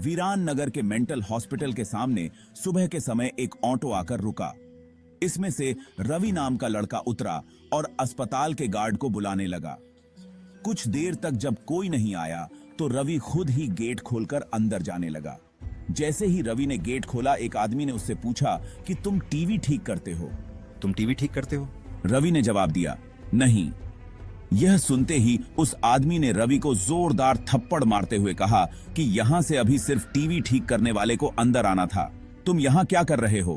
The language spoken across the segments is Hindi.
वीरान नगर के मेंटल हॉस्पिटल के सामने सुबह के समय एक ऑटो आकर रुका। इसमें से रवि नाम का लड़का उतरा और अस्पताल के गार्ड को बुलाने लगा। कुछ देर तक जब कोई नहीं आया तो रवि खुद ही गेट खोलकर अंदर जाने लगा। जैसे ही रवि ने गेट खोला, एक आदमी ने उससे पूछा कि तुम टीवी ठीक करते हो? तुम टीवी ठीक करते हो? रवि ने जवाब दिया, नहीं। यह सुनते ही उस आदमी ने रवि को जोरदार थप्पड़ मारते हुए कहा कि यहां से अभी सिर्फ टीवी ठीक करने वाले को अंदर आना था, तुम यहां क्या कर रहे हो?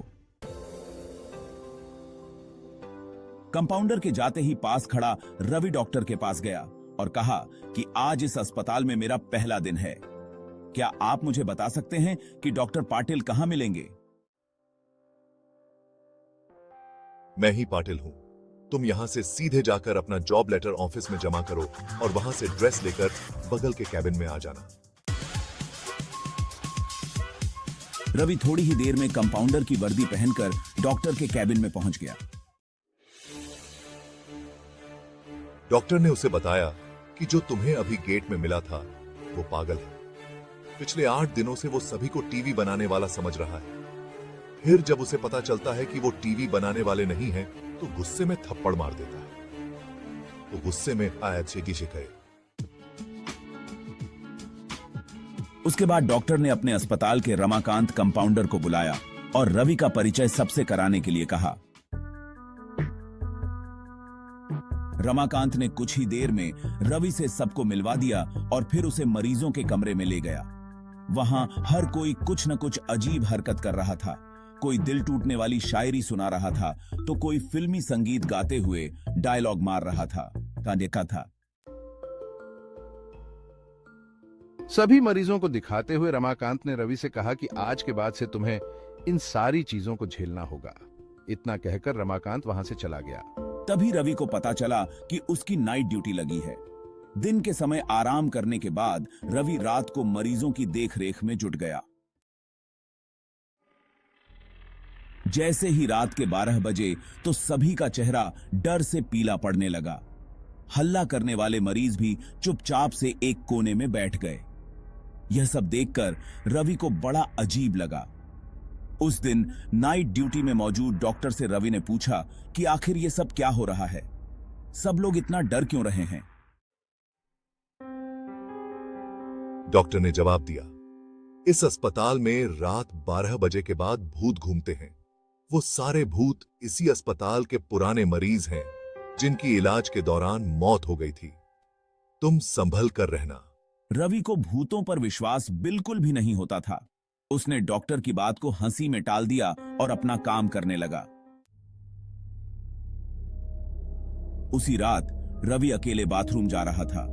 कंपाउंडर के जाते ही पास खड़ा रवि डॉक्टर के पास गया और कहा कि आज इस अस्पताल में मेरा पहला दिन है। क्या आप मुझे बता सकते हैं कि डॉक्टर पाटिल कहां मिलेंगे? मैं ही पाटिल हूं। तुम यहां से सीधे जाकर अपना जॉब लेटर ऑफिस में जमा करो और वहां से ड्रेस लेकर बगल के कैबिन में आ जाना। रवि थोड़ी ही देर में कंपाउंडर की वर्दी पहनकर डॉक्टर के कैबिन में पहुंच गया। डॉक्टर ने उसे बताया कि जो तुम्हें अभी गेट में मिला था वो पागल है। पिछले 8 दिनों से वो सभी को टीवी बनाने वाला समझ रहा है। फिर जब उसे पता चलता है कि वो टीवी बनाने वाले नहीं हैं, तो गुस्से में थप्पड़ मार देता है। तो गुस्से में आया छेकी शिकाए। उसके बाद डॉक्टर ने अपने अस्पताल के रमाकांत कंपाउंडर को बुलाया और रवि का परिचय सबसे कराने के लिए कहा। रमाकांत ने कुछ ही देर में रवि से सबको मिलवा दिया और फिर उसे मरीजों के कमरे में ले गया। वहां हर कोई कुछ न कुछ अजीब हरकत कर रहा था। कोई दिल टूटने वाली शायरी सुना रहा था तो कोई फिल्मी संगीत गाते हुए डायलॉग मार रहा था। देखा था। सभी मरीजों को दिखाते हुए रमाकांत ने रवि से कहा कि आज के बाद से तुम्हें इन सारी चीजों को झेलना होगा। इतना कहकर रमाकांत वहां से चला गया। तभी रवि को पता चला कि उसकी नाइट ड्यूटी लगी है। दिन के समय आराम करने के बाद रवि रात को मरीजों की देखरेख में जुट गया। जैसे ही रात के 12 बजे तो सभी का चेहरा डर से पीला पड़ने लगा। हल्ला करने वाले मरीज भी चुपचाप से एक कोने में बैठ गए। यह सब देखकर रवि को बड़ा अजीब लगा। उस दिन नाइट ड्यूटी में मौजूद डॉक्टर से रवि ने पूछा कि आखिर यह सब क्या हो रहा है, सब लोग इतना डर क्यों रहे हैं? डॉक्टर ने जवाब दिया, इस अस्पताल में रात 12 बजे के बाद भूत घूमते हैं। वो सारे भूत इसी अस्पताल के पुराने मरीज हैं जिनकी इलाज के दौरान मौत हो गई थी। तुम संभल कर रहना। रवि को भूतों पर विश्वास बिल्कुल भी नहीं होता था। उसने डॉक्टर की बात को हंसी में टाल दिया और अपना काम करने लगा। उसी रात रवि अकेले बाथरूम जा रहा था।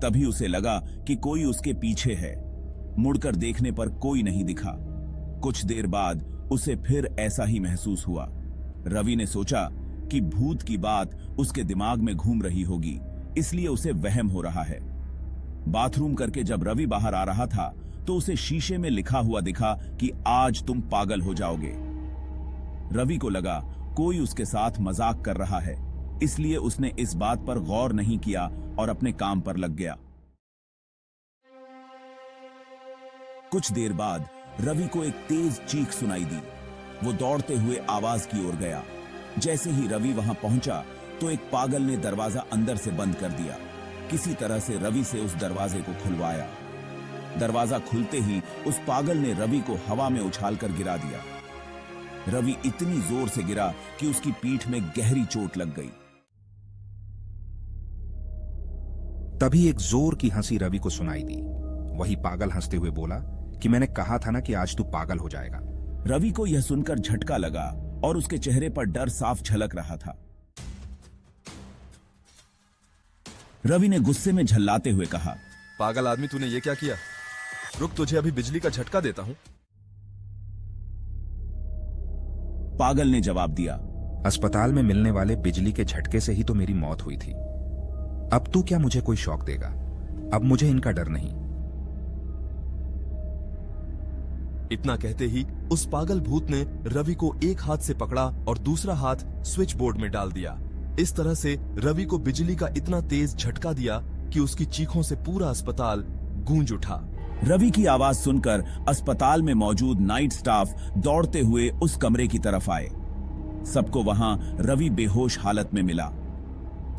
तभी उसे लगा कि कोई उसके पीछे है। मुड़कर देखने पर कोई नहीं दिखा। कुछ देर बाद उसे फिर ऐसा ही महसूस हुआ। रवि ने सोचा कि भूत की बात उसके दिमाग में घूम रही होगी, इसलिए उसे वहम हो रहा है। बाथरूम करके जब रवि बाहर आ रहा था तो उसे शीशे में लिखा हुआ दिखा कि आज तुम पागल हो जाओगे। रवि को लगा कोई उसके साथ मजाक कर रहा है, इसलिए उसने इस बात पर गौर नहीं किया और अपने काम पर लग गया। कुछ देर बाद रवि को एक तेज चीख सुनाई दी। वो दौड़ते हुए आवाज की ओर गया। जैसे ही रवि वहां पहुंचा तो एक पागल ने दरवाजा अंदर से बंद कर दिया। किसी तरह से रवि से उस दरवाजे को खुलवाया। दरवाजा खुलते ही उस पागल ने रवि को हवा में उछालकर गिरा दिया। रवि इतनी जोर से गिरा कि उसकी पीठ में गहरी चोट लग गई। तभी एक जोर की हंसी रवि को सुनाई दी। वही पागल हंसते हुए बोला कि मैंने कहा था ना कि आज तू पागल हो जाएगा। रवि को यह सुनकर झटका लगा और उसके चेहरे पर डर साफ झलक रहा था। रवि ने गुस्से में झल्लाते हुए कहा, पागल आदमी, तूने ये क्या किया? रुक, तुझे अभी बिजली का झटका देता हूं। पागल ने जवाब दिया, अस्पताल में मिलने वाले बिजली के झटके से ही तो मेरी मौत हुई थी। अब तू क्या मुझे कोई शौक देगा? अब मुझे इनका डर नहीं। इतना कहते ही उस पागल भूत ने रवि को एक हाथ से पकड़ा और दूसरा हाथ स्विच बोर्ड में डाल दिया। इस तरह से रवि को बिजली का इतना तेज झटका दिया कि उसकी चीखों से पूरा अस्पताल गूंज उठा। रवि की आवाज सुनकर अस्पताल में मौजूद नाइट स्टाफ दौड़ते हुए उस कमरे की तरफ आए। सबको वहां रवि बेहोश हालत में मिला।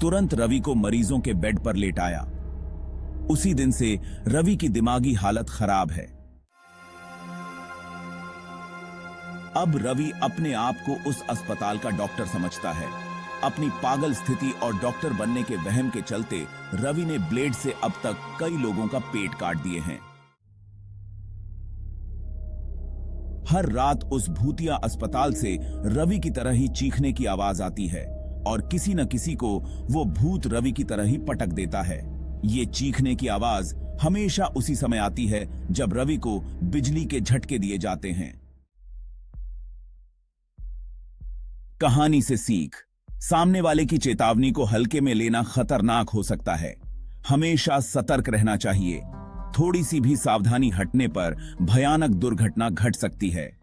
तुरंत रवि को मरीजों के बेड पर लेटाया। उसी दिन से रवि की दिमागी हालत खराब है। अब रवि अपने आप को उस अस्पताल का डॉक्टर समझता है। अपनी पागल स्थिति और डॉक्टर बनने के वहम के चलते रवि ने ब्लेड से अब तक कई लोगों का पेट काट दिए हैं। हर रात उस भूतिया अस्पताल से रवि की तरह ही चीखने की आवाज आती है और किसी न किसी को वो भूत रवि की तरह ही पटक देता है। ये चीखने की आवाज हमेशा उसी समय आती है जब रवि को बिजली के झटके दिए जाते हैं। कहानी से सीख, सामने वाले की चेतावनी को हल्के में लेना खतरनाक हो सकता है। हमेशा सतर्क रहना चाहिए। थोड़ी सी भी सावधानी हटने पर भयानक दुर्घटना घट सकती है।